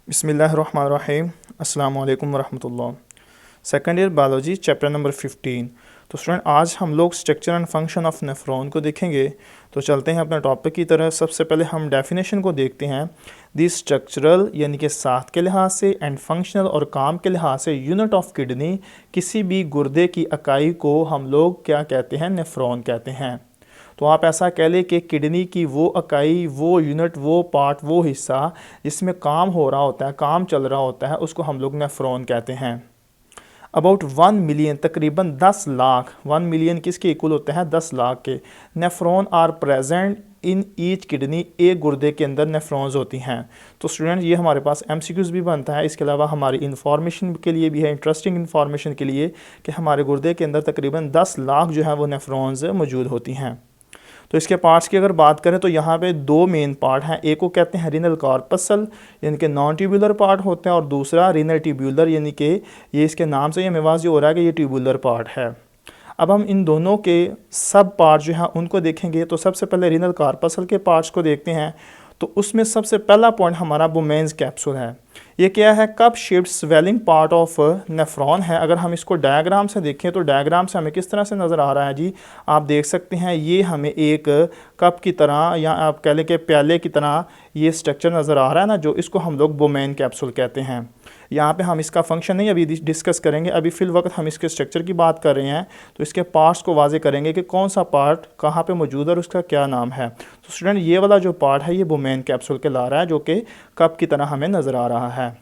बिस्मिल्लाहिर्रहमानिर्रहीम। अस्सलाम वालेकुम वरहमतुल्लाह। Second year biology chapter number 15। तो स्टूडेंट आज हम लोग structure and function of nephron को देखेंगे। तो चलते हैं अपने टॉपिक की तरह। सबसे पहले हम डेफिनेशन को देखते हैं। दी स्ट्रक्चरल यानी कि साथ के लिहाज से एंड फंक्शनल और काम के लिहाज से यूनिट ऑफ किडनी, किसी भी गुर्दे की इकाई को हम लोग क्या कहते हैं? नेफ्रॉन कहते हैं। तो आप ऐसा कह लें कि किडनी की वो इकाई, वो यूनिट, वो पार्ट, वो हिस्सा जिसमें काम हो रहा होता है, काम चल रहा होता है, उसको हम लोग नेफ्रॉन कहते हैं। अबाउट 1 मिलियन, तकरीबन 10 लाख, 1 मिलियन किसके इक्वल होते हैं? 10 लाख के nephron are present in each kidney, एक गुर्दे के अंदर नेफ्रॉन्स होती हैं। तो स्टूडेंट ये हमारे पास एमसीक्यूज भी बनता है, इसके अलावा हमारी इन्फॉर्मेशन के लिए भी है, इंटरेस्टिंग इन्फॉर्मेशन के लिए, कि हमारे गुर्दे के अंदर तकरीबन 10 लाख जो है वो नेफ्रॉन्स मौजूद होती हैं। तो इसके पार्ट्स की अगर बात करें तो यहाँ पे दो मेन पार्ट हैं। एक को कहते हैं रीनल कॉर्पसल यानी कि नॉन ट्यूबुलर पार्ट होते हैं, और दूसरा रीनल ट्यूबुलर यानी कि ये इसके नाम से ये मेवाज जो हो रहा है कि ये ट्यूबुलर पार्ट है। अब हम इन दोनों के सब पार्ट जो हैं उनको देखेंगे। तो सबसे पहले रीनल कॉर्पसल के पार्ट्स को देखते हैं। तो उसमें सबसे पहला पॉइंट हमारा बोमेन्स कैप्सूल है। ये क्या है? Cup shaped swelling part of nephron है। अगर हम इसको डायग्राम से देखें तो डायग्राम से हमें किस तरह से नज़र आ रहा है जी? आप देख सकते हैं ये हमें एक कप की तरह या आप कह लें कि प्याले की तरह ये स्ट्रक्चर नज़र आ रहा है ना, जो इसको हम लोग बोमेन कैप्सूल कहते हैं। यहाँ पे हम इसका फंक्शन नहीं अभी डिस्कस करेंगे, अभी फिल वक्त हम इसके स्ट्रक्चर की बात कर रहे हैं। तो इसके पार्ट्स को वाजे करेंगे कि कौन सा पार्ट कहाँ पे मौजूद है और उसका क्या नाम है। तो स्टूडेंट ये वाला जो पार्ट है ये बोमेन कैप्सूल के ला रहा है, जो कि कप की तरह हमें नज़र आ रहा है।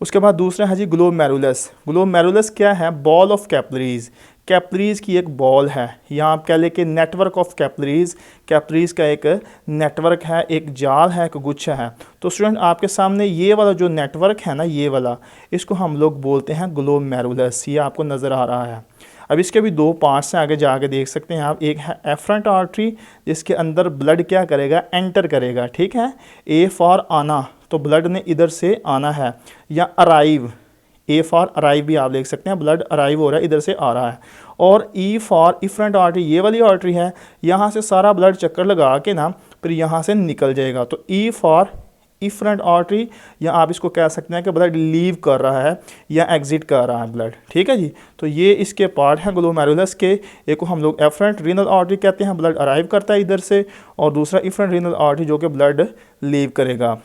उसके बाद दूसरा है जी ग्लोमेरुलस। ग्लोमेरुलस क्या है? बॉल ऑफ कैपिलरीज, कैपिलरीज की एक बॉल है, या आप कह लें कि नेटवर्क ऑफ कैपिलरीज, कैपिलरीज का एक नेटवर्क है, एक जाल है, एक गुच्छा है। तो स्टूडेंट आपके सामने ये वाला जो नेटवर्क है ना, ये वाला, इसको हम लोग बोलते हैं ग्लोमेरुलस। ये आपको नज़र आ रहा है। अब इसके भी दो पार्ट्स हैं, आगे जाके देख सकते हैं आप। एक है एफरेंट आर्टरी, जिसके अंदर ब्लड क्या करेगा? एंटर करेगा, ठीक है। ए फॉर आना, तो ब्लड ने इधर से आना है, या अराइव, ए फॉर अराइव भी आप देख सकते हैं, ब्लड अराइव हो रहा है, इधर से आ रहा है। और ई फॉर इफरेंट आर्टरी, ये वाली आर्टरी है, यहाँ से सारा ब्लड चक्कर लगा के ना फिर यहाँ से निकल जाएगा। तो ई फॉर इफरेंट आर्टरी, या आप इसको कह सकते हैं कि ब्लड लीव कर रहा है या एग्जिट कर रहा है ब्लड, ठीक है जी। तो ये इसके पार्ट हैं ग्लोमेरुलस के। एक को हम लोग एफरेंट रीनल आर्टरी कहते हैं, ब्लड अराइव करता है इधर से, और दूसरा इफरेंट रीनल आर्टरी जो कि ब्लड लीव करेगा।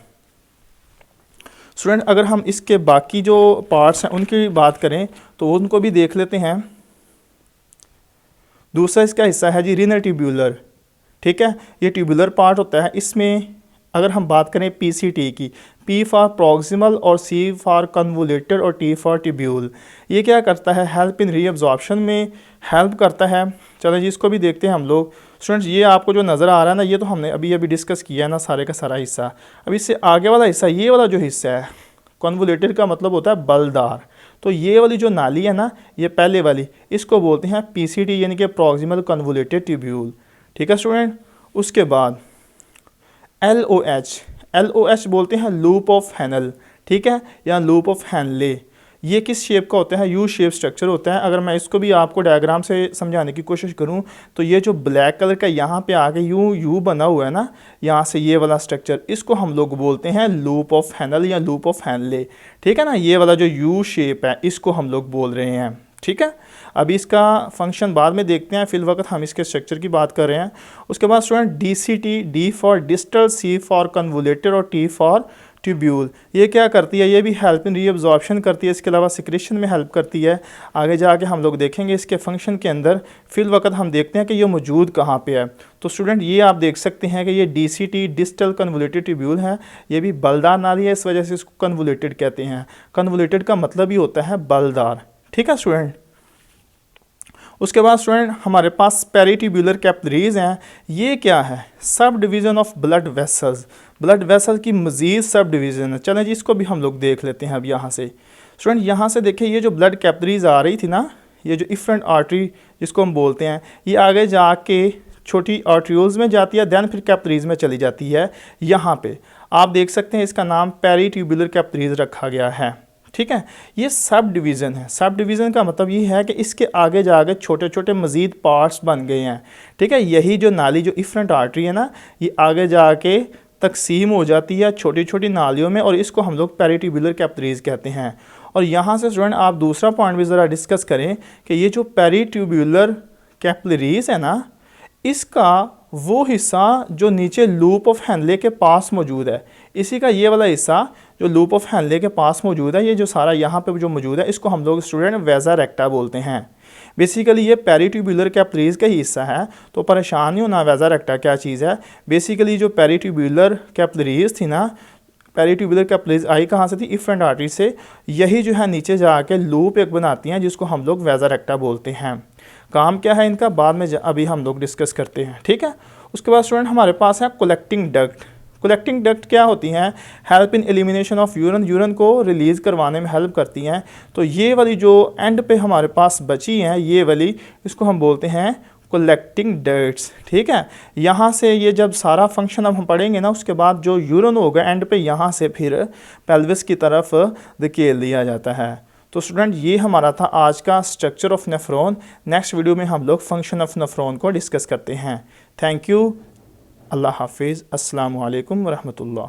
स्टूडेंट अगर हम इसके बाकी जो पार्ट्स हैं उनकी बात करें तो उनको भी देख लेते हैं। दूसरा इसका हिस्सा है जी रीनल ट्यूब्यूलर, ठीक है। ये ट्यूबुलर पार्ट होता है। इसमें अगर हम बात करें पीसीटी की, पी फॉर प्रॉक्सिमल और सी फॉर कन्वोलेटेड और टी फॉर ट्यूब्यूल, ये क्या करता है? हेल्प इन रीअब्जॉर्प्शन में हेल्प करता है। चलो जी इसको भी देखते हैं हम लोग। स्टूडेंट्स ये आपको जो नज़र आ रहा है ना, ये तो हमने अभी अभी डिस्कस किया है ना, सारे का सारा हिस्सा। अब इससे आगे वाला हिस्सा, ये वाला जो हिस्सा है, कन्वोलेटेड का मतलब होता है बलदार। तो ये वाली जो नाली है ना, ये पहले वाली, इसको बोलते हैं पीसीटी यानी कि प्रॉक्सिमल कन्वोलेटेड ट्यूब्यूल, ठीक है स्टूडेंट। उसके बाद LOH बोलते हैं लूप ऑफ हैनल, ठीक है, या लूप ऑफ हैनले। ये किस शेप का होता है? यू शेप स्ट्रक्चर होता है। अगर मैं इसको भी आपको डायग्राम से समझाने की कोशिश करूं तो ये जो ब्लैक कलर का यहाँ पे आगे यू बना हुआ है ना, यहाँ से ये वाला स्ट्रक्चर, इसको हम लोग बोलते हैं लूप ऑफ हैनल या लूप ऑफ हैनले, ठीक है ना। ये वाला जो यू शेप है इसको हम लोग बोल रहे हैं, ठीक है। अभी इसका फंक्शन बाद में देखते हैं, फिल वक्त हम इसके स्ट्रक्चर की बात कर रहे हैं। उसके बाद student DCT, D for distal, C for convoluted और टी फॉर ट्यूब्यूल, ये क्या करती है? ये भी हेल्प इन रीअब्जॉर्प्शन करती है, इसके अलावा सिक्रेशन में हेल्प करती है। आगे जाके हम लोग देखेंगे इसके फंक्शन के अंदर। फिल वक्त हम देखते हैं कि ये मौजूद कहाँ पे है। तो स्टूडेंट ये आप देख सकते हैं कि ये DCT, डिस्टल कन्वोलेटेड ट्यूब्यूल है। ये भी बलदार नाली है, इस वजह से इसको कन्वोलेटेड कहते हैं। कन्वोलेटेड का मतलब ही होता है बलदार, ठीक है स्टूडेंट। उसके बाद स्टूडेंट हमारे पास पेरिट्यूब्यूलर कैपिलरीज हैं। ये क्या है? Sub division of blood vessels, blood vessel की मज़ीद सब डिवीज़न है। चलें जी इसको भी हम लोग देख लेते हैं। अब यहाँ से स्टूडेंट यहाँ से देखिए, ये जो ब्लड कैपिलरीज आ रही थी ना, ये जो इफरेंट आर्टरी जिसको हम बोलते हैं, ये आगे जाके छोटी आर्ट्रियोल्स में जाती है, दैन फिर कैपिलरीज में चली जाती है। यहाँ पे आप देख सकते हैं इसका नाम पेरिट्यूब्यूलर कैपिलरीज रखा गया है, ठीक है। ये सब डिवीज़न है। सब डिवीज़न का मतलब ये है कि इसके आगे जाके छोटे छोटे मज़ीद पार्ट्स बन गए हैं, ठीक है। यही जो नाली जो इफरेंट आर्टरी है ना, ये आगे जाके तकसीम हो जाती है छोटी छोटी नालियों में, और इसको हम लोग पेरिट्यूबुलर कैपिलरीज कहते हैं। और यहाँ से स्टूडेंट आप दूसरा पॉइंट भी ज़रा डिस्कस करें कि ये जो पेरिट्यूबुलर कैपिलरीज है ना, इसका वो हिस्सा जो नीचे लूप ऑफ हेनले के पास मौजूद है, इसी का ये वाला हिस्सा जो लूप ऑफ हेनले के पास मौजूद है, ये जो सारा यहाँ पे जो मौजूद है, इसको हम लोग स्टूडेंट वेजा रेक्टा बोलते हैं। बेसिकली ये पेरिट्यूबुलर कैपिलरीज का ही हिस्सा है, तो परेशान नहीं होना वेजा रेक्टा क्या चीज़ है। बेसिकली जो पेरिट्यूबुलर कैपिलरीज थी ना, पेरिट्यूबुलर कैपिलरीज आई कहाँ से थी, इफ्रेंट आर्टरी से, यही जो है नीचे जाके लूप एक बनाती हैं जिसको हम लोग वेजा रेक्टा बोलते हैं। काम क्या है इनका बाद में अभी हम लोग डिस्कस करते हैं, ठीक है। उसके बाद स्टूडेंट हमारे पास है कलेक्टिंग डक्ट। कलेक्टिंग डक्ट क्या होती हैं, help in elimination of urine, urine को रिलीज़ करवाने में हेल्प करती हैं। तो ये वाली जो एंड पे हमारे पास बची हैं, ये वाली, इसको हम बोलते हैं कलेक्टिंग डक्ट्स, ठीक है। यहाँ से ये जब सारा फंक्शन अब हम पढ़ेंगे ना, उसके बाद जो यूरिन होगा एंड पे, यहाँ से फिर पेल्विस की तरफ धकेल दिया जाता है। तो स्टूडेंट ये हमारा था आज का structure of nephron. Next video में हम लोग फंक्शन ऑफ नेफ्रॉन को डिस्कस करते हैं। थैंक यू, अल्लाह हाफिज़, अस्सलामु अलैकुम वरहमतुल्लाह।